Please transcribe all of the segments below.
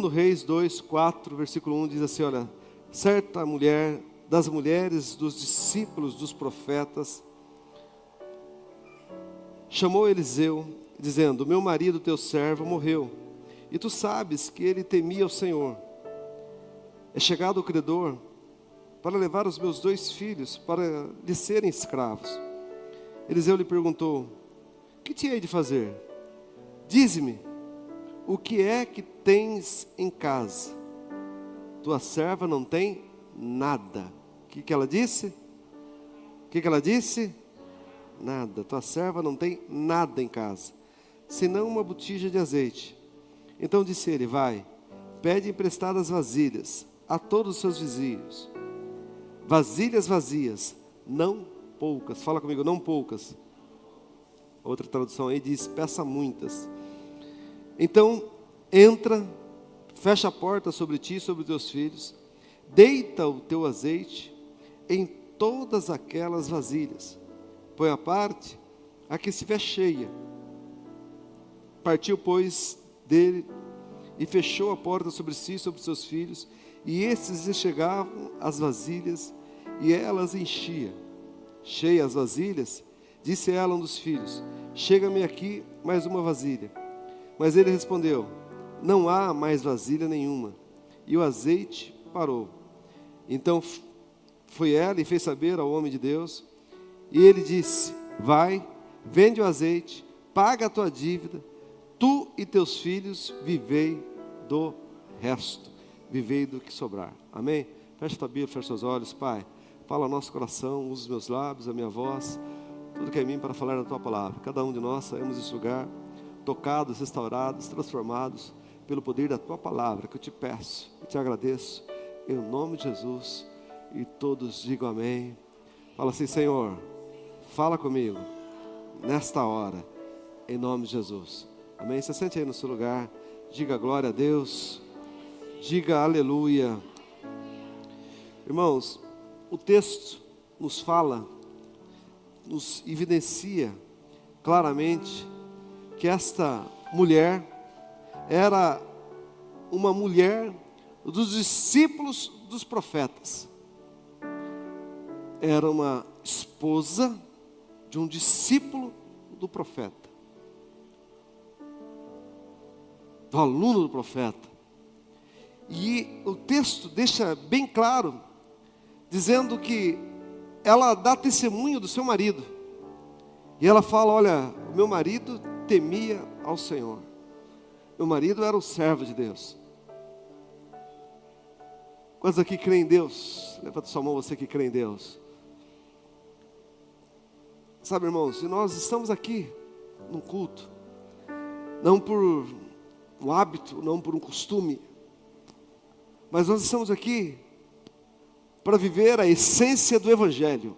Segundo Reis 2, 4, versículo 1 diz assim, olha, certa mulher, das mulheres dos discípulos dos profetas, chamou Eliseu, dizendo, meu marido, teu servo, morreu, e tu sabes que ele temia o Senhor. É chegado o credor para levar os meus 2 filhos para lhe serem escravos. Eliseu lhe perguntou, que te hei de fazer? Dize-me, o que é que tens em casa? Tua serva não tem nada. O que ela disse? O que ela disse? Nada. Tua serva não tem nada em casa, senão uma botija de azeite. Então disse ele, vai, pede emprestadas vasilhas a todos os seus vizinhos. Vasilhas vazias, não poucas. Fala comigo, não poucas. Outra tradução aí diz, peça muitas. Então, entra, fecha a porta sobre ti e sobre os teus filhos, deita o teu azeite em todas aquelas vasilhas, põe à parte a que estiver cheia. Partiu, pois, dele e fechou a porta sobre si e sobre os seus filhos, e esses lhe chegavam as vasilhas, e elas enchia. Cheia as vasilhas, disse ela a um dos filhos, chega-me aqui mais uma vasilha. Mas ele respondeu, não há mais vasilha nenhuma. E o azeite parou. Então foi ela e fez saber ao homem de Deus. E ele disse, vai, vende o azeite, paga a tua dívida, tu e teus filhos vivei do resto. Vivei do que sobrar. Amém? Fecha tua Bíblia, fecha seus olhos, Pai. Fala ao nosso coração, usa os meus lábios, a minha voz, tudo que é em mim para falar da tua palavra. Cada um de nós saímos desse lugar tocados, restaurados, transformados pelo poder da tua palavra, que eu te peço, eu te agradeço, em nome de Jesus, e todos digam amém. Fala assim, Senhor, fala comigo, nesta hora, em nome de Jesus, amém? Você sente aí no seu lugar, diga glória a Deus, diga aleluia. Irmãos, o texto nos fala, nos evidencia claramente, que esta mulher era uma mulher dos discípulos dos profetas. Era uma esposa de um discípulo do profeta, do aluno do profeta. E o texto deixa bem claro, dizendo que ela dá testemunho do seu marido. E ela fala, olha, o meu marido temia ao Senhor. Meu marido era um servo de Deus. Quantos aqui creem em Deus? Levanta sua mão, você que crê em Deus. Sabe, irmãos, e nós estamos aqui num culto, não por um hábito, não por um costume, mas nós estamos aqui para viver a essência do Evangelho.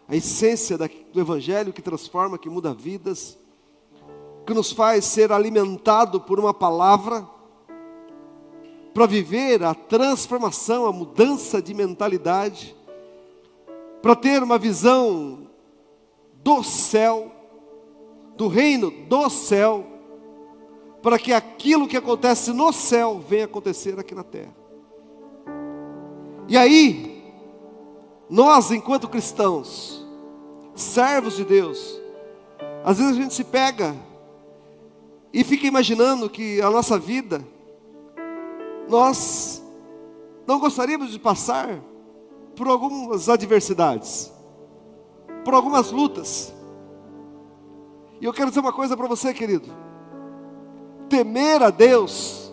A essência do Evangelho que transforma, que muda vidas, que nos faz ser alimentado por uma palavra, para viver a transformação, a mudança de mentalidade, para ter uma visão do céu, do reino do céu, para que aquilo que acontece no céu venha acontecer aqui na terra. E aí, nós enquanto cristãos, servos de Deus, às vezes a gente se pega e fica imaginando que a nossa vida, nós não gostaríamos de passar por algumas adversidades, por algumas lutas. E eu quero dizer uma coisa para você, querido. Temer a Deus,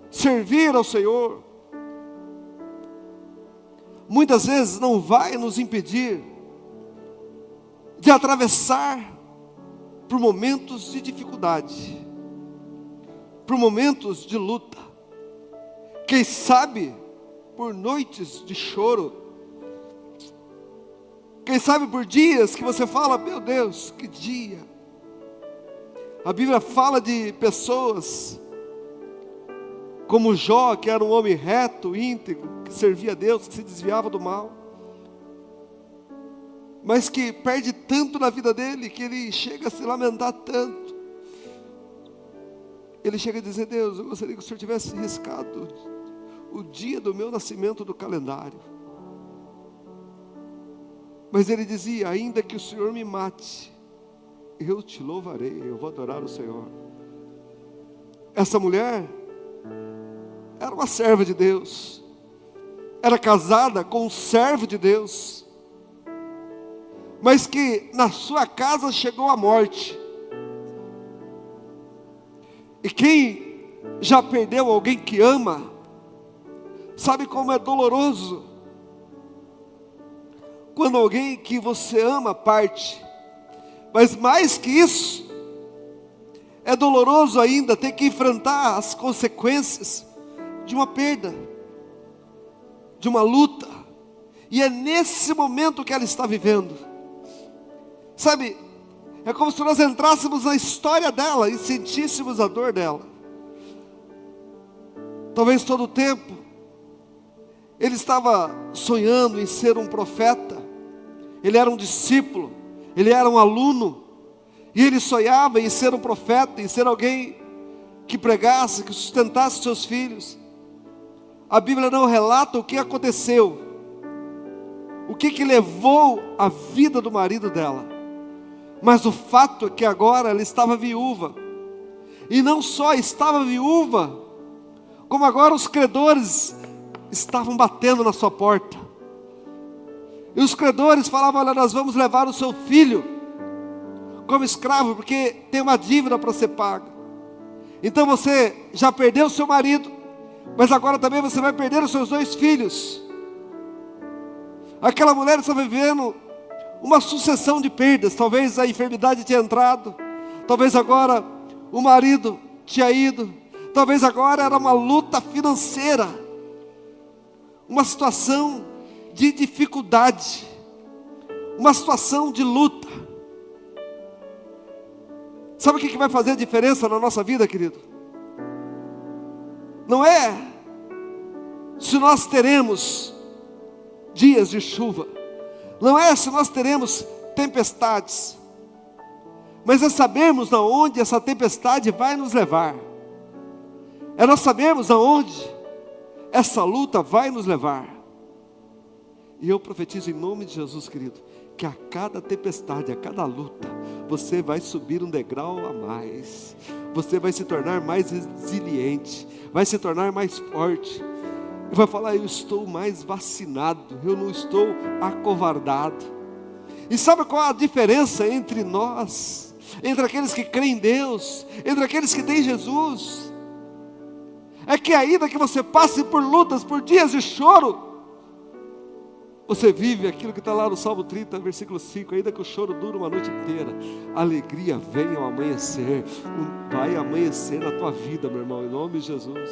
servir ao Senhor, muitas vezes não vai nos impedir de atravessar por momentos de dificuldade, por momentos de luta, quem sabe por noites de choro, quem sabe por dias que você fala, meu Deus, que dia. A Bíblia fala de pessoas como Jó, que era um homem reto, íntegro, que servia a Deus, que se desviava do mal, mas que perde tanto na vida dele, que ele chega a se lamentar tanto. ele chega a dizer: Deus, eu gostaria que o Senhor tivesse riscado o dia do meu nascimento do calendário. Mas ele dizia: ainda que o Senhor me mate, eu te louvarei, eu vou adorar o Senhor. Essa mulher era uma serva de Deus, era casada com um servo de Deus, mas que na sua casa chegou a morte. E quem já perdeu alguém que ama, sabe como é doloroso quando alguém que você ama parte. Mas mais que isso, é doloroso ainda ter que enfrentar as consequências de uma perda, de uma luta. E é nesse momento que ela está vivendo. Sabe, é como se nós entrássemos na história dela e sentíssemos a dor dela. Talvez todo o tempo ele estava sonhando em ser um profeta, ele era um discípulo, ele era um aluno, e ele sonhava em ser um profeta, em ser alguém que pregasse, que sustentasse seus filhos. A Bíblia não relata o que aconteceu, o que levou a vida do marido dela. Mas o fato é que agora ela estava viúva. E não só estava viúva, como agora os credores estavam batendo na sua porta. E os credores falavam: olha, nós vamos levar o seu filho como escravo, porque tem uma dívida para ser paga. Então você já perdeu o seu marido, mas agora também você vai perder os seus 2 filhos. Aquela mulher estava vivendo uma sucessão de perdas. Talvez a enfermidade tinha entrado, talvez agora o marido tinha ido, talvez agora era uma luta financeira, uma situação de dificuldade, uma situação de luta. Sabe o que vai fazer a diferença na nossa vida, querido? Não é se nós teremos dias de chuva, não é se nós teremos tempestades, mas é sabermos aonde essa tempestade vai nos levar, é nós sabermos aonde essa luta vai nos levar. E eu profetizo em nome de Jesus, querido, que a cada tempestade, a cada luta, você vai subir um degrau a mais, você vai se tornar mais resiliente, vai se tornar mais forte, e vai falar: eu estou mais vacinado, eu não estou acovardado. E sabe qual é a diferença entre nós, entre aqueles que creem em Deus, entre aqueles que têm Jesus? É que ainda que você passe por lutas, por dias de choro, você vive aquilo que está lá no Salmo 30, versículo 5, ainda que o choro dure uma noite inteira, a alegria vem ao amanhecer. Vai amanhecer na tua vida, meu irmão, em nome de Jesus.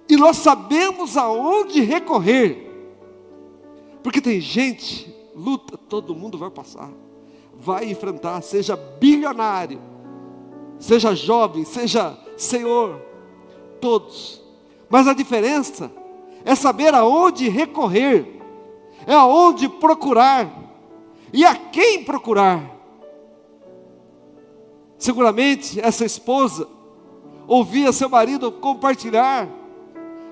E nós sabemos aonde recorrer, porque tem gente, luta, todo mundo vai passar, vai enfrentar, seja bilionário, seja jovem, seja senhor, todos. Mas a diferença é saber aonde recorrer, é aonde procurar, e a quem procurar. Seguramente essa esposa ouvia seu marido compartilhar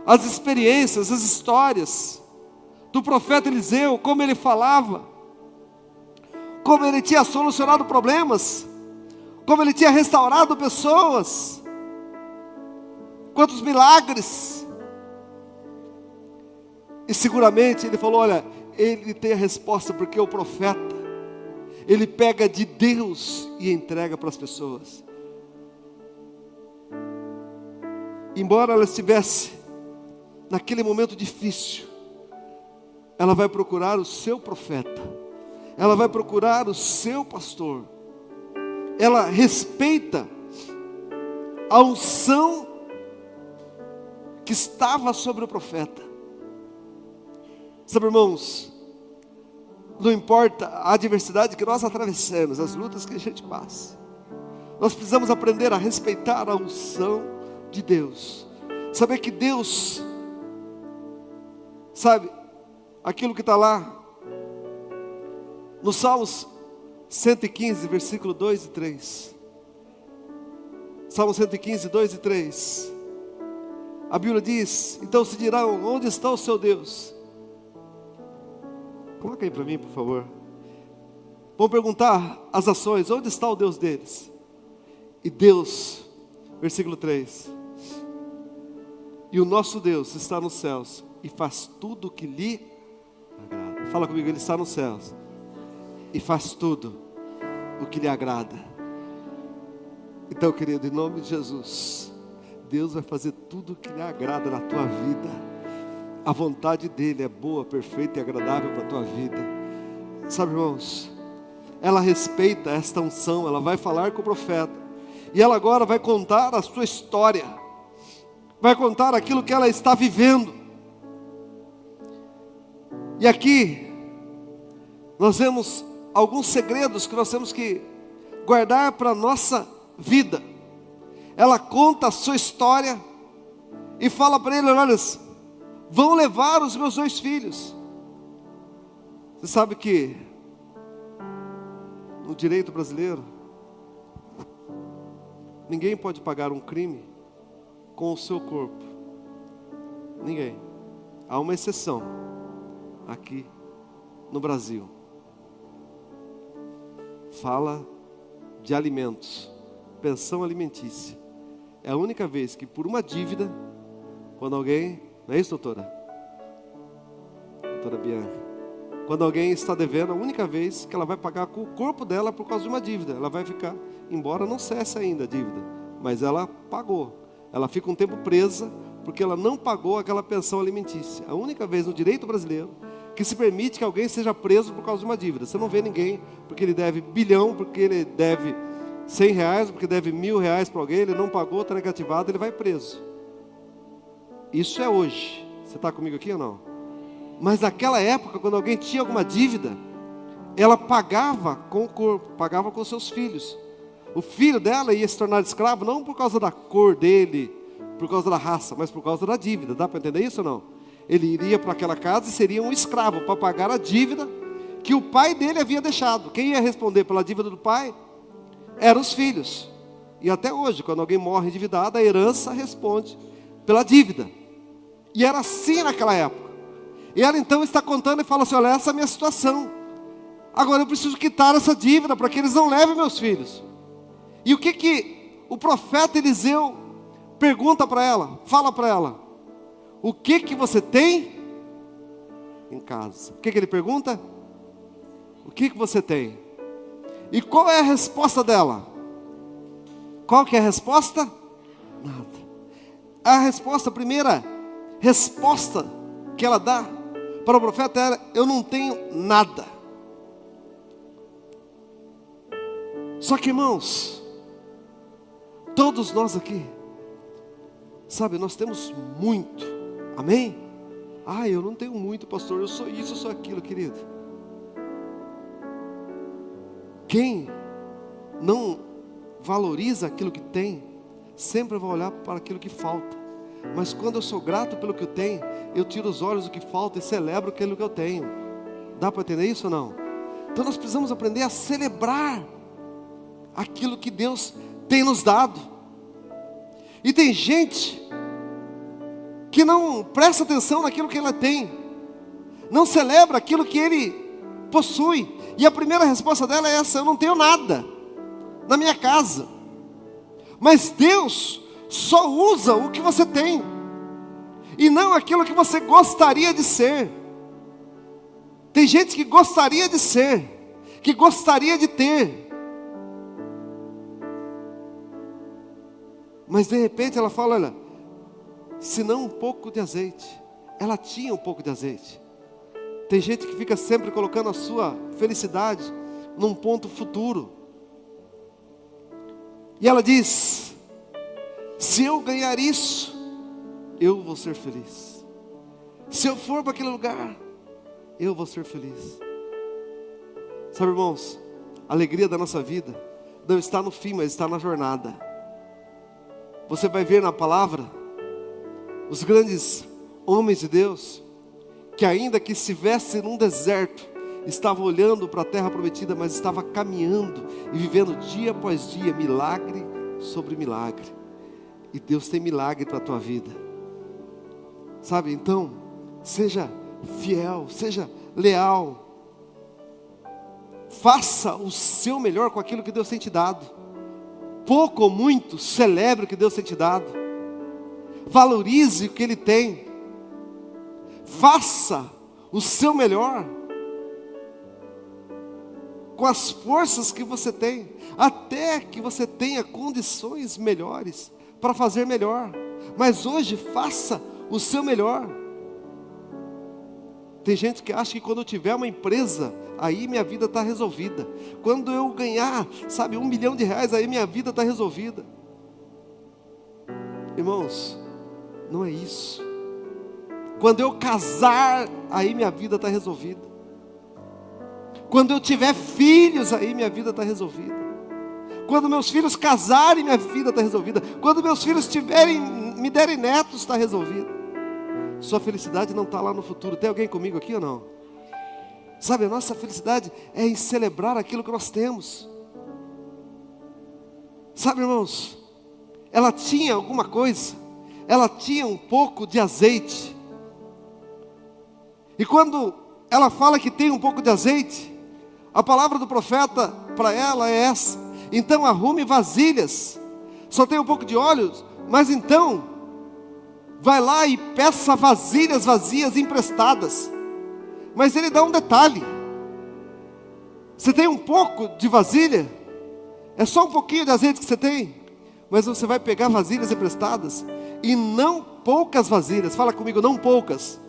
as experiências, as histórias do profeta Eliseu, como ele falava, como ele tinha solucionado problemas, como ele tinha restaurado pessoas, quantos milagres. E seguramente ele falou: olha, ele tem a resposta, porque o profeta, ele pega de Deus e entrega para as pessoas. Embora ela estivesse naquele momento difícil, ela vai procurar o seu profeta, ela vai procurar o seu pastor, ela respeita a unção que estava sobre o profeta. Sabe, irmãos, não importa a adversidade que nós atravessamos, as lutas que a gente passa, nós precisamos aprender a respeitar a unção de Deus, saber que Deus, sabe, aquilo que está lá no Salmos 115, versículo 2 e 3, Salmo 115, 2 e 3. A Bíblia diz: então se dirão, onde está o seu Deus? Coloca aí para mim, por favor. Vão perguntar as ações, onde está o Deus deles? E Deus, versículo 3: e o nosso Deus está nos céus e faz tudo o que lhe agrada. Fala comigo, Ele está nos céus e faz tudo o que lhe agrada. Então, querido, em nome de Jesus, Deus vai fazer tudo o que lhe agrada na tua vida. A vontade dEle é boa, perfeita e agradável para a tua vida. Sabe, irmãos, ela respeita esta unção, ela vai falar com o profeta, e ela agora vai contar a sua história, vai contar aquilo que ela está vivendo. E aqui, nós vemos alguns segredos que nós temos que guardar para a nossa vida. Ela conta a sua história e fala para ele: olha, vão levar os meus 2 filhos. Você sabe que no direito brasileiro, ninguém pode pagar um crime com o seu corpo. Ninguém. Há uma exceção aqui no Brasil. Fala de alimentos, pensão alimentícia. É a única vez que por uma dívida, quando alguém, não é isso, doutora? Doutora Bianca. Quando alguém está devendo, a única vez que ela vai pagar com o corpo dela por causa de uma dívida. Ela vai ficar, embora não cesse ainda a dívida, mas ela pagou. Ela fica um tempo presa porque ela não pagou aquela pensão alimentícia. A única vez no direito brasileiro que se permite que alguém seja preso por causa de uma dívida. Você não vê ninguém porque ele deve bilhão, porque ele deve R$100, porque deve R$1.000 para alguém, ele não pagou, está negativado, ele vai preso. Isso é hoje. Você está comigo aqui ou não? Mas naquela época, quando alguém tinha alguma dívida, ela pagava com o corpo, pagava com seus filhos. O filho dela ia se tornar escravo, não por causa da cor dele, por causa da raça, mas por causa da dívida. Dá para entender isso ou não? Ele iria para aquela casa e seria um escravo para pagar a dívida que o pai dele havia deixado. Quem ia responder pela dívida do pai eram os filhos. E até hoje, quando alguém morre endividado, a herança responde pela dívida. E era assim naquela época. E ela então está contando e fala assim: olha, essa é a minha situação. Agora eu preciso quitar essa dívida para que eles não levem meus filhos. E o que o profeta Eliseu pergunta para ela? Fala para ela: o que você tem em casa? O que ele pergunta? O que você tem? E qual é a resposta dela? Qual que é a resposta? Nada. A resposta, a primeira resposta que ela dá para o profeta era: eu não tenho nada. Só que, irmãos, todos nós aqui, sabe, nós temos muito. Amém? Ah, eu não tenho muito, pastor, eu sou isso, eu sou aquilo, querido. Quem não valoriza aquilo que tem, sempre vai olhar para aquilo que falta. Mas quando eu sou grato pelo que eu tenho, eu tiro os olhos do que falta e celebro aquilo que eu tenho. Dá para entender isso ou não? Então nós precisamos aprender a celebrar aquilo que Deus tem nos dado. E tem gente que não presta atenção naquilo que ela tem, não celebra aquilo que ele possui. E a primeira resposta dela é essa: eu não tenho nada na minha casa. Mas Deus só usa o que você tem, e não aquilo que você gostaria de ser. Tem gente que gostaria de ser, que gostaria de ter, mas de repente ela fala: olha, se não um pouco de azeite. Ela tinha um pouco de azeite. Tem gente que fica sempre colocando a sua felicidade num ponto futuro. E ela diz: se eu ganhar isso, eu vou ser feliz. Se eu for para aquele lugar, eu vou ser feliz. Sabe, irmãos, a alegria da nossa vida não está no fim, mas está na jornada. Você vai ver na palavra os grandes homens de Deus, que ainda que estivesse num deserto, estavam olhando para a terra prometida, mas estava caminhando e vivendo dia após dia, milagre sobre milagre. E Deus tem milagre para a tua vida. Sabe, então, seja fiel, seja leal. Faça o seu melhor com aquilo que Deus tem te dado. Pouco ou muito, celebre o que Deus tem te dado. Valorize o que Ele tem. Faça o seu melhor com as forças que você tem, até que você tenha condições melhores para fazer melhor. Mas hoje faça o seu melhor. Tem gente que acha que quando eu tiver uma empresa, aí minha vida está resolvida. Quando eu ganhar, sabe, R$1 milhão, aí minha vida está resolvida. Irmãos, não é isso. Quando eu casar, aí minha vida está resolvida. Quando eu tiver filhos, aí minha vida está resolvida. Quando meus filhos casarem, minha vida está resolvida. Quando meus filhos me derem netos, está resolvido. Sua felicidade não está lá no futuro. Tem alguém comigo aqui ou não? Sabe, a nossa felicidade é em celebrar aquilo que nós temos. Sabe, irmãos, ela tinha alguma coisa, ela tinha um pouco de azeite. E quando ela fala que tem um pouco de azeite, a palavra do profeta para ela é essa: então arrume vasilhas. Só tem um pouco de óleo, mas então vai lá e peça vasilhas vazias emprestadas. Mas ele dá um detalhe: você tem um pouco de vasilha, é só um pouquinho de azeite que você tem, mas você vai pegar vasilhas emprestadas, e não poucas vasilhas. Fala comigo, não poucas.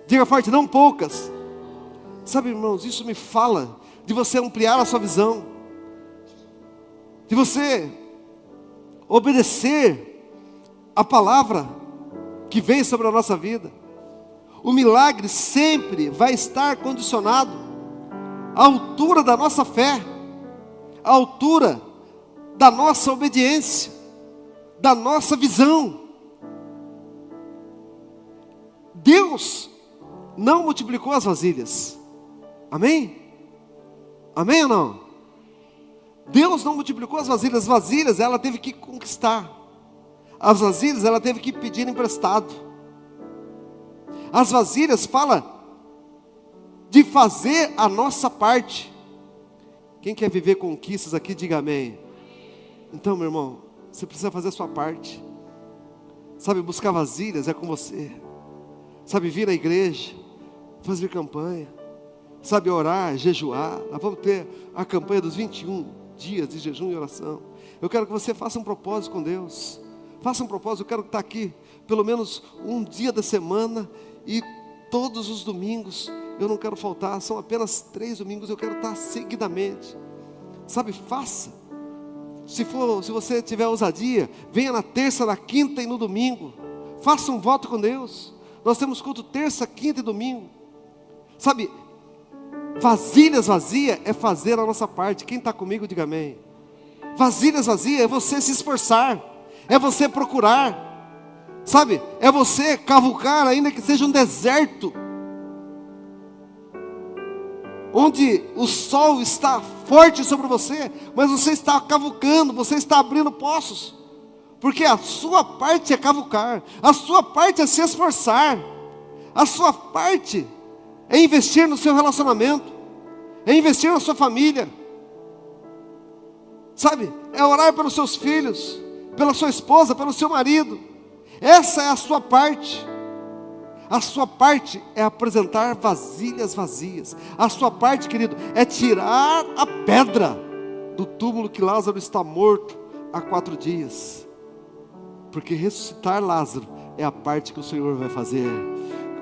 Diga forte, não poucas. Sabe, irmãos, isso me fala de você ampliar a sua visão, de você obedecer a palavra que vem sobre a nossa vida. O milagre sempre vai estar condicionado à altura da nossa fé, à altura da nossa obediência, da nossa visão. Deus não multiplicou as vasilhas. Amém? Amém ou não? Deus não multiplicou as vasilhas. As vasilhas ela teve que conquistar. As vasilhas ela teve que pedir emprestado. As vasilhas fala de fazer a nossa parte. Quem quer viver conquistas aqui, diga amém. Então, meu irmão, você precisa fazer a sua parte. Sabe, buscar vasilhas é com você. Sabe, vir à igreja, fazer campanha. Sabe, orar, jejuar. Nós vamos ter a campanha dos 21 dias de jejum e oração. Eu quero que você faça um propósito com Deus. Faça um propósito. Eu quero estar aqui pelo menos um dia da semana, e todos os domingos eu não quero faltar. São apenas 3 domingos, eu quero estar seguidamente. Sabe, faça. Se você tiver ousadia, venha na terça, na quinta e no domingo. Faça um voto com Deus. Nós temos culto terça, quinta e domingo. Sabe, vasilhas vazias é fazer a nossa parte. Quem está comigo, diga amém. Vasilhas vazias é você se esforçar, é você procurar. Sabe, é você cavucar, ainda que seja um deserto, onde o sol está forte sobre você, mas você está cavucando, você está abrindo poços, porque a sua parte é cavucar, a sua parte é se esforçar, a sua parte é investir no seu relacionamento, é investir na sua família, sabe, é orar pelos seus filhos, pela sua esposa, pelo seu marido. Essa é a sua parte. A sua parte é apresentar vasilhas vazias. A sua parte, querido, é tirar a pedra do túmulo que Lázaro está morto há 4 dias. Porque ressuscitar Lázaro é a parte que o Senhor vai fazer.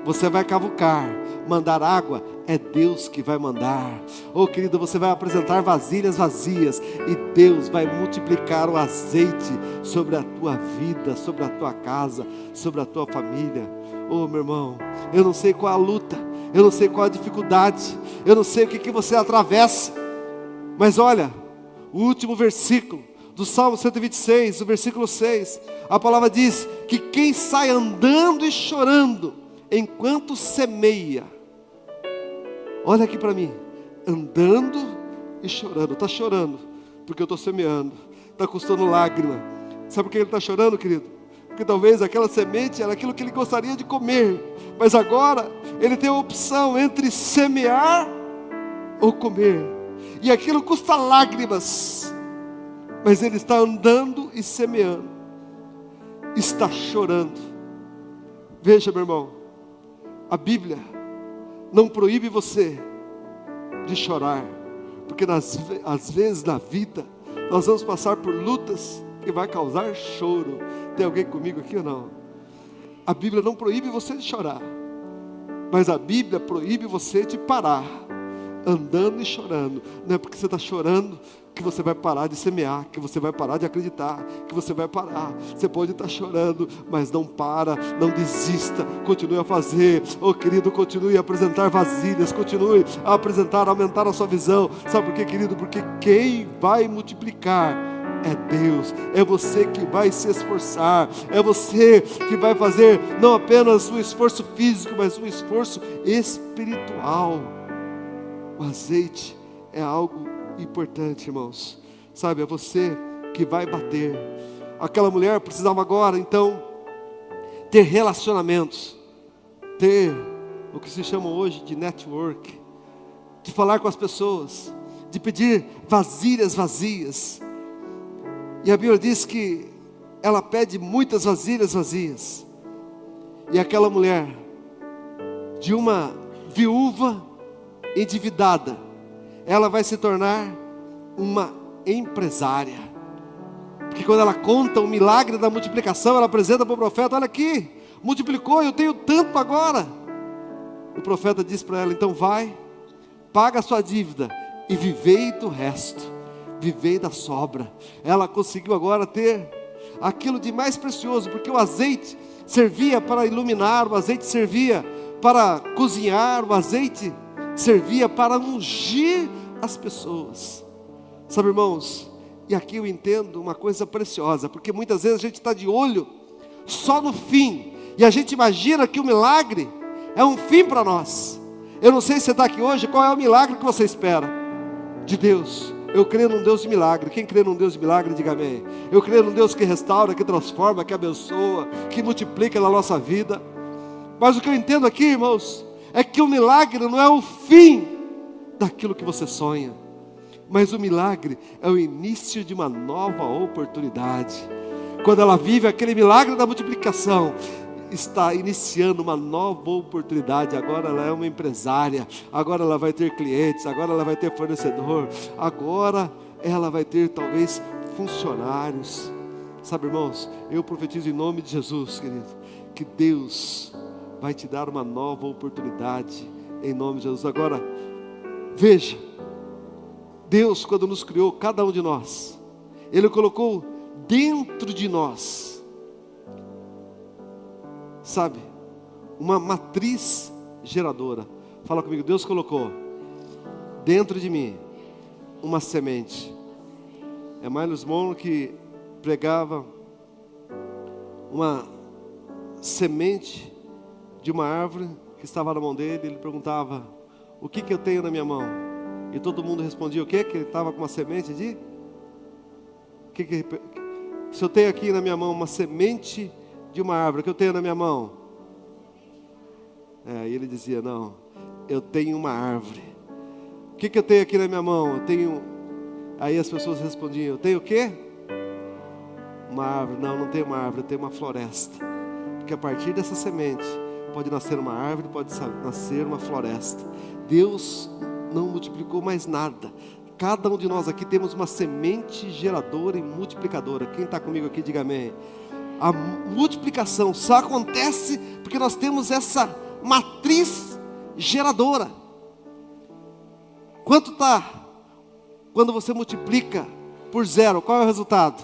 Você vai cavucar, mandar água, é Deus que vai mandar. Oh, querido, você vai apresentar vasilhas vazias, e Deus vai multiplicar o azeite sobre a tua vida, sobre a tua casa, sobre a tua família. Oh, meu irmão, eu não sei qual a luta, eu não sei qual a dificuldade, eu não sei o que você atravessa, mas olha, o último versículo do Salmo 126, o versículo 6, a palavra diz que quem sai andando e chorando enquanto semeia, olha aqui para mim, andando e chorando. Está chorando porque eu estou semeando, está custando lágrima. Sabe por que ele está chorando, querido? Porque talvez aquela semente era aquilo que ele gostaria de comer, mas agora ele tem a opção entre semear ou comer, e aquilo custa lágrimas, mas ele está andando e semeando, está chorando. Veja, meu irmão, a Bíblia não proíbe você de chorar, porque às vezes na vida nós vamos passar por lutas que vai causar choro. Tem alguém comigo aqui ou não? A Bíblia não proíbe você de chorar, mas a Bíblia proíbe você de parar, andando e chorando. Não é porque você está chorando que você vai parar de semear, que você vai parar de acreditar, que você vai parar. Você pode estar chorando, mas não para, não desista, continue a fazer. Oh querido, continue a apresentar vasilhas, continue a apresentar, aumentar a sua visão. Sabe por quê, querido? Porque quem vai multiplicar é Deus. É você que vai se esforçar, é você que vai fazer não apenas um esforço físico, mas um esforço espiritual. O azeite é algo importante, irmãos. Sabe, é você que vai bater. Aquela mulher precisava agora, então, ter relacionamentos, ter o que se chama hoje de network, de falar com as pessoas, de pedir vasilhas vazias. E a Bíblia diz que ela pede muitas vasilhas vazias. E aquela mulher, de uma viúva endividada, ela vai se tornar uma empresária. Porque quando ela conta o milagre da multiplicação, ela apresenta para o profeta: olha aqui, multiplicou, eu tenho tanto agora. O profeta diz para ela: então vai, paga a sua dívida e vivei do resto, vivei da sobra. Ela conseguiu agora ter aquilo de mais precioso, porque o azeite servia para iluminar, o azeite servia para cozinhar, o azeite servia para ungir as pessoas. Sabe, irmãos, e aqui eu entendo uma coisa preciosa, porque muitas vezes a gente está de olho só no fim, e a gente imagina que o milagre é um fim para nós. Eu não sei se você está aqui hoje, qual é o milagre que você espera de Deus? Eu creio num Deus de milagre. Quem crê num Deus de milagre, diga amém. Eu creio num Deus que restaura, que transforma, que abençoa, que multiplica na nossa vida. Mas o que eu entendo aqui, irmãos, é que o milagre não é o fim daquilo que você sonha, mas o milagre é o início de uma nova oportunidade. Quando ela vive aquele milagre da multiplicação, está iniciando uma nova oportunidade. Agora ela é uma empresária, agora ela vai ter clientes, agora ela vai ter fornecedor, agora ela vai ter talvez funcionários. Sabe, irmãos, eu profetizo em nome de Jesus, querido, que Deus vai te dar uma nova oportunidade, em nome de Jesus. Agora, veja, Deus, quando nos criou, cada um de nós, Ele colocou dentro de nós, sabe, uma matriz geradora. Fala comigo. Deus colocou dentro de mim uma semente. É Miles Monroe que pregava uma semente de uma árvore que estava na mão dele. Ele perguntava: o que eu tenho na minha mão? E todo mundo respondia o quê? Que ele estava com uma semente de... Se eu tenho aqui na minha mão uma semente de uma árvore, o que eu tenho na minha mão? E ele dizia: não, eu tenho uma árvore. O que eu tenho aqui na minha mão? Eu tenho... Aí as pessoas respondiam: eu tenho o quê? Uma árvore. Não, não tenho uma árvore, eu tenho uma floresta. Porque a partir dessa semente pode nascer uma árvore, pode nascer uma floresta. Deus não multiplicou mais nada. Cada um de nós aqui temos uma semente geradora e multiplicadora. Quem está comigo aqui, diga amém. A multiplicação só acontece porque nós temos essa matriz geradora. Quanto está quando você multiplica por zero? Qual é o resultado?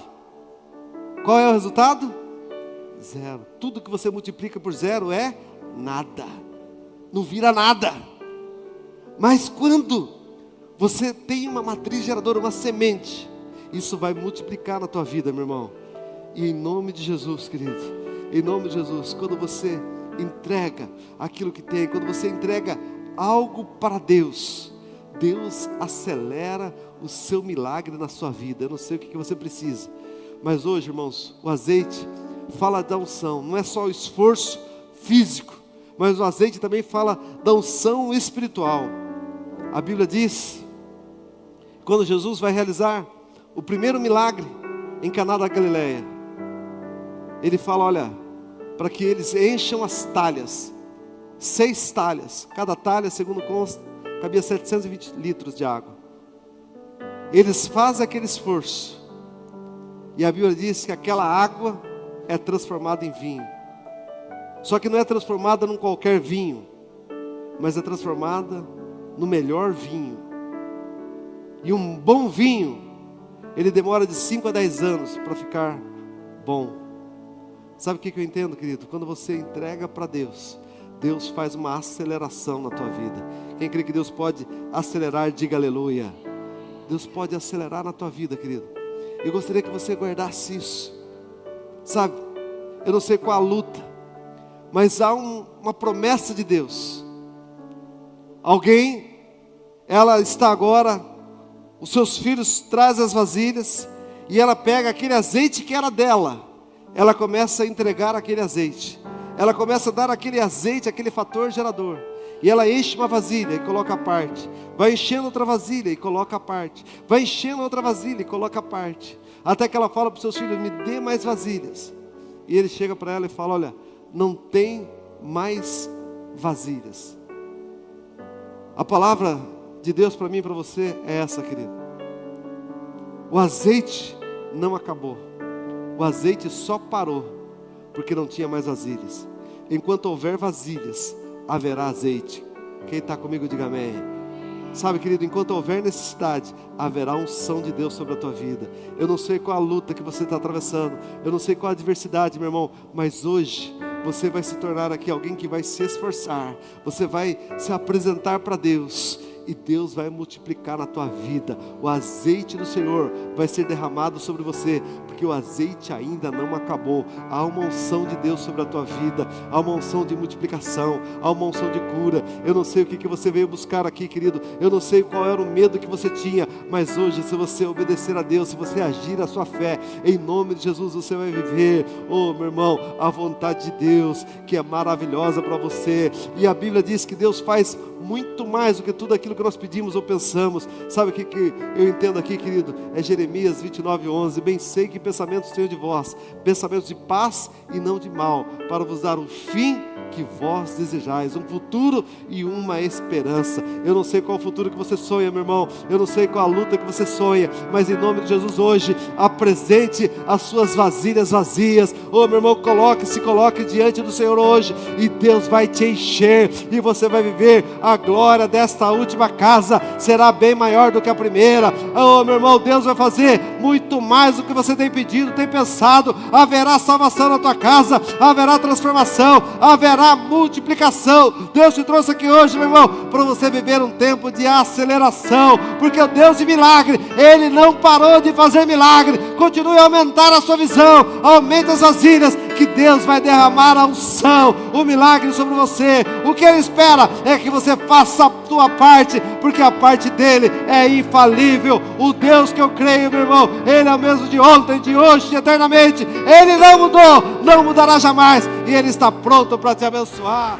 Qual é o resultado? Zero. Tudo que você multiplica por zero é nada, não vira nada. Mas quando você tem uma matriz geradora, uma semente, isso vai multiplicar na tua vida, meu irmão. E em nome de Jesus, querido, em nome de Jesus, quando você entrega aquilo que tem, quando você entrega algo para Deus, Deus acelera o seu milagre na sua vida. Eu não sei o que você precisa, mas hoje, irmãos, o azeite fala da unção. Não é só o esforço físico, mas o azeite também fala da unção espiritual. A Bíblia diz, quando Jesus vai realizar o primeiro milagre em Caná da Galileia, Ele fala, olha, para que eles encham as talhas, 6 talhas, cada talha, segundo consta, cabia 720 litros de água. Eles fazem aquele esforço, e a Bíblia diz que aquela água é transformada em vinho. Só que não é transformada num qualquer vinho, mas é transformada no melhor vinho. E um bom vinho, ele demora de 5 a 10 anos para ficar bom. Sabe o que eu entendo, querido? Quando você entrega para Deus, Deus faz uma aceleração na tua vida. Quem crê que Deus pode acelerar, diga aleluia. Deus pode acelerar na tua vida, querido. Eu gostaria que você guardasse isso. Sabe, eu não sei qual a luta, mas há uma promessa de Deus. Alguém, ela está agora, os seus filhos trazem as vasilhas, e ela pega aquele azeite que era dela, ela começa a entregar aquele azeite, ela começa a dar aquele azeite, aquele fator gerador, e ela enche uma vasilha e coloca à parte, vai enchendo outra vasilha e coloca à parte, vai enchendo outra vasilha e coloca à parte, até que ela fala para os seus filhos, me dê mais vasilhas. E ele chega para ela e fala, olha, não tem mais vasilhas. A palavra de Deus para mim e para você é essa, querido. O azeite não acabou. O azeite só parou porque não tinha mais vasilhas. Enquanto houver vasilhas, haverá azeite. Quem está comigo, diga amém. Sabe, querido, enquanto houver necessidade, haverá unção de Deus sobre a tua vida. Eu não sei qual a luta que você está atravessando, eu não sei qual a adversidade, meu irmão, mas hoje você vai se tornar aqui alguém que vai se esforçar, você vai se apresentar para Deus, e Deus vai multiplicar na tua vida. O azeite do Senhor vai ser derramado sobre você, porque o azeite ainda não acabou. Há uma unção de Deus sobre a tua vida, há uma unção de multiplicação, há uma unção de cura. Eu não sei o que você veio buscar aqui, querido, eu não sei qual era o medo que você tinha, mas hoje, se você obedecer a Deus, se você agir a sua fé, em nome de Jesus, você vai viver, oh meu irmão, a vontade de Deus, que é maravilhosa para você. E a Bíblia diz que Deus faz muito mais do que tudo aquilo que nós pedimos ou pensamos. Sabe o que eu entendo aqui, querido? É Jeremias 29:11. Bem sei que pensamentos tenho de vós, pensamentos de paz e não de mal, para vos dar o fim que vós desejais, um futuro e uma esperança. Eu não sei qual o futuro que você sonha, meu irmão, eu não sei qual a luta que você sonha, mas em nome de Jesus hoje, apresente as suas vasilhas vazias. Oh meu irmão, se coloque diante do Senhor hoje, e Deus vai te encher, e você vai viver a glória desta última casa, será bem maior do que a primeira. Oh meu irmão, Deus vai fazer muito mais do que você tem pedido, tem pensado. Haverá salvação na tua casa, haverá transformação, haverá multiplicação. Deus te trouxe aqui hoje, meu irmão, para você viver um tempo de aceleração, porque o Deus de milagre, Ele não parou de fazer milagre. Continue a aumentar a sua visão, aumente as vasilhas, que Deus vai derramar a unção, o milagre sobre você. O que Ele espera é que você faça a tua parte, porque a parte dEle é infalível. O Deus que eu creio, meu irmão, Ele é o mesmo de ontem, de hoje, de eternamente. Ele não mudou, não mudará jamais, e Ele está pronto para te abençoar.